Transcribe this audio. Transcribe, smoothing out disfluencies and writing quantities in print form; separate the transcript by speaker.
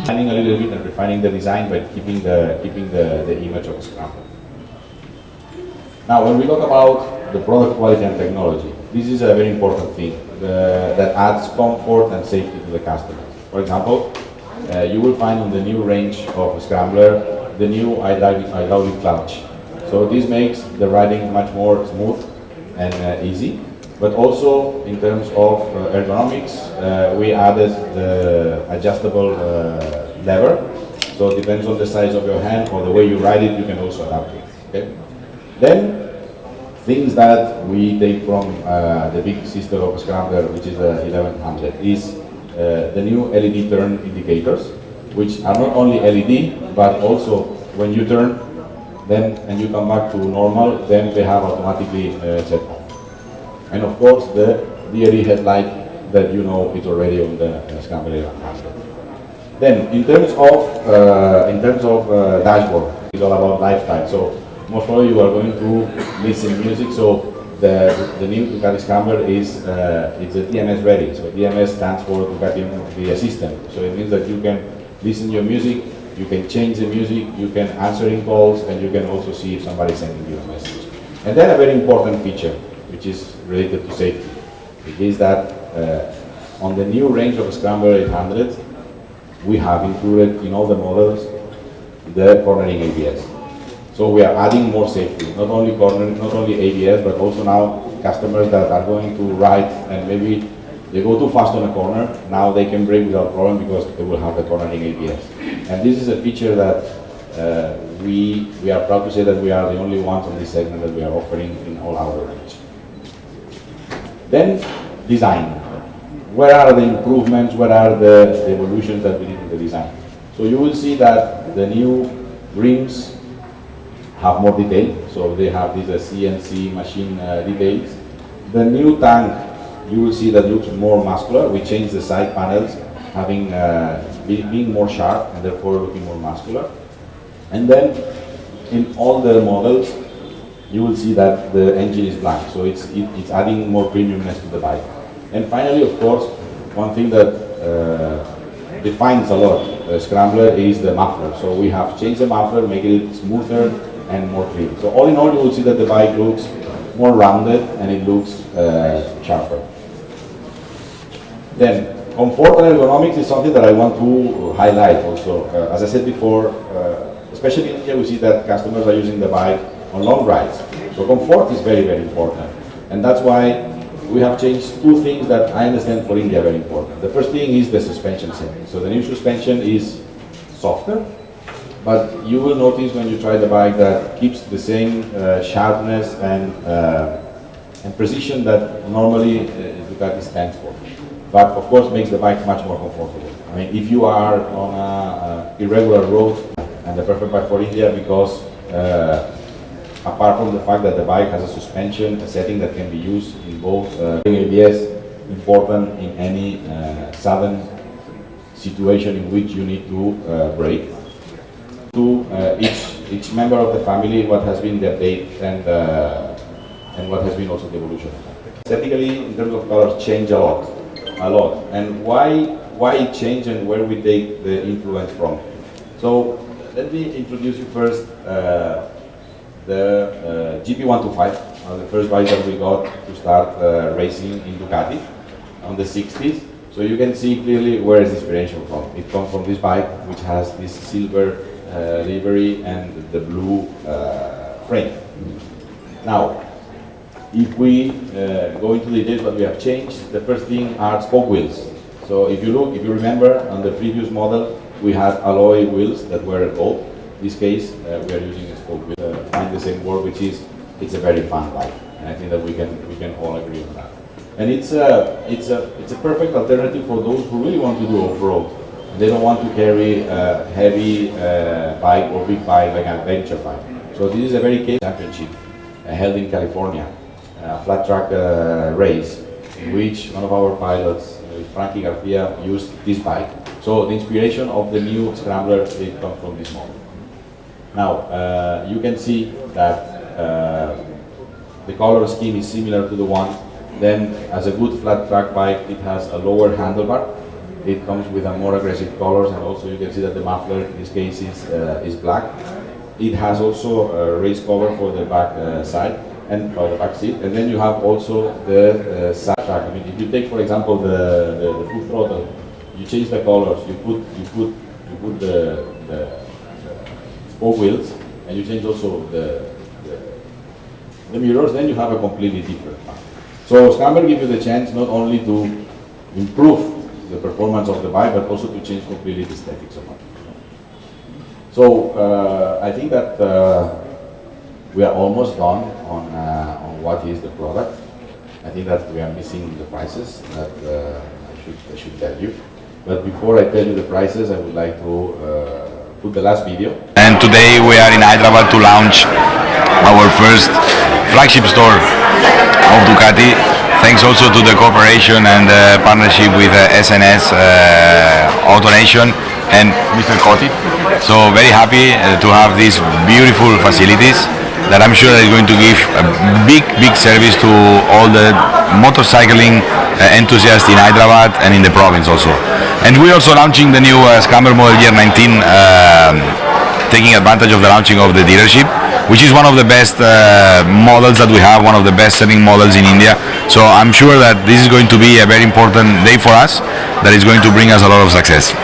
Speaker 1: Refining a little bit and refining the design, but keeping the image of a scrambler. Now, when we talk about the product quality and technology, this is a very important thing that adds comfort and safety to the customer. For example, you will find on the new range of Scrambler the new hydraulic clutch. So this makes the riding much more smooth and easy. But also in terms of ergonomics, we added the adjustable lever. So it depends on the size of your hand or the way you ride it, you can also adapt it. Okay? Then things that we take from the big sister of Scrambler, which is the 1100, is the new LED turn indicators, which are not only LED, but also when you turn then and you come back to normal, then they have automatically set off. And of course the DRE headlight that you know is already on the Scrambler 1100. Then in terms of dashboard, it's all about lifestyle. So most probably you are going to listen music. So the new Ducati Scrambler is it's a DMS ready. So DMS stands for Ducati Media System. So it means that you can listen to your music, you can change the music, you can answer in calls, and you can also see if somebody is sending you a message. And then a very important feature, which is related to safety, it is that on the new range of Scrambler 800, we have included in all the models the cornering ABS. So we are adding more safety, not only cornering, not only ABS, but also now customers that are going to ride and maybe they go too fast on a corner, now they can brake without problem because they will have the cornering ABS. And this is a feature that we are proud to say that we are the only ones on this segment that we are offering in all our range. Then design. Where are the improvements, where are the evolutions that we did in the design? So you will see that the new rims have more detail, so they have these CNC machine details. The new tank, you will see that looks more muscular. We changed the side panels, having being more sharp and therefore looking more muscular. And then in all the models, you will see that the engine is black, so it's adding more premiumness to the bike. And finally, of course, one thing that defines a lot Scrambler is the muffler. So we have changed the muffler, making it smoother and more clean. So all in all, you will see that the bike looks more rounded and it looks sharper. Then comfort and ergonomics is something that I want to highlight also. As I said before, especially in India, we see that customers are using the bike on long rides. So comfort is very, very important. And that's why we have changed two things that I understand for India are very important. The first thing is the suspension setting. So the new suspension is softer, but you will notice when you try the bike that keeps the same sharpness and precision that normally Ducati stands for. But of course makes the bike much more comfortable. I mean, if you are on an irregular road, and the perfect bike for India because apart from the fact that the bike has a suspension, a setting that can be used in both ABS, important in any sudden situation in which you need to brake. To each member of the family, what has been the update and what has been also the evolution. Aesthetically, in terms of colors, change a lot. And why it changed and where we take the influence from. So let me introduce you first the GP125, the first bike that we got to start racing in Ducati on the 60s. So you can see clearly where is the inspiration from. It comes from this bike, which has this silver livery and the blue frame. Now, if we go into the details what we have changed, the first thing are spoke wheels. So if you remember on the previous model, we had alloy wheels that were gold. In this case, we are using a spoke wheel. Find the same word, which is it's a very fun bike, and I think that we can all agree on that. And it's a perfect alternative for those who really want to do off-road. They don't want to carry a heavy bike or big bike like an adventure bike. So this is a very capable championship held in California, a flat track race in which one of our pilots, Frankie Garcia, used this bike. So the inspiration of the new Scrambler comes from this model. Now you can see that the color scheme is similar to the one. Then, as a good flat track bike, it has a lower handlebar, It comes with a more aggressive colors, and also you can see that the muffler in this case is black. It has also a race cover for the back side and for the back seat, and then you have also the side track. I mean, if you take for example the full throttle, you change the colors, you put the spoke wheels, and you change also the mirrors, then you have a completely different car. So Scamber gives you the chance not only to improve the performance of the bike, but also to change completely the aesthetics of it. So I think that we are almost done on what is the product. I think that we are missing the prices that I should tell you. But before I tell you the prices, I would like to put the last video.
Speaker 2: And today we are in Hyderabad to launch our first flagship store of Ducati, thanks also to the cooperation and partnership with SNS AutoNation and Mr. Cotti. So very happy to have these beautiful facilities that I'm sure is going to give a big service to all the motorcycling enthusiasts in Hyderabad and in the province also. And we're also launching the new Scamber Model Year 19, taking advantage of the launching of the dealership, which is one of the best models that we have, one of the best selling models in India. So I'm sure that this is going to be a very important day for us, that is going to bring us a lot of success.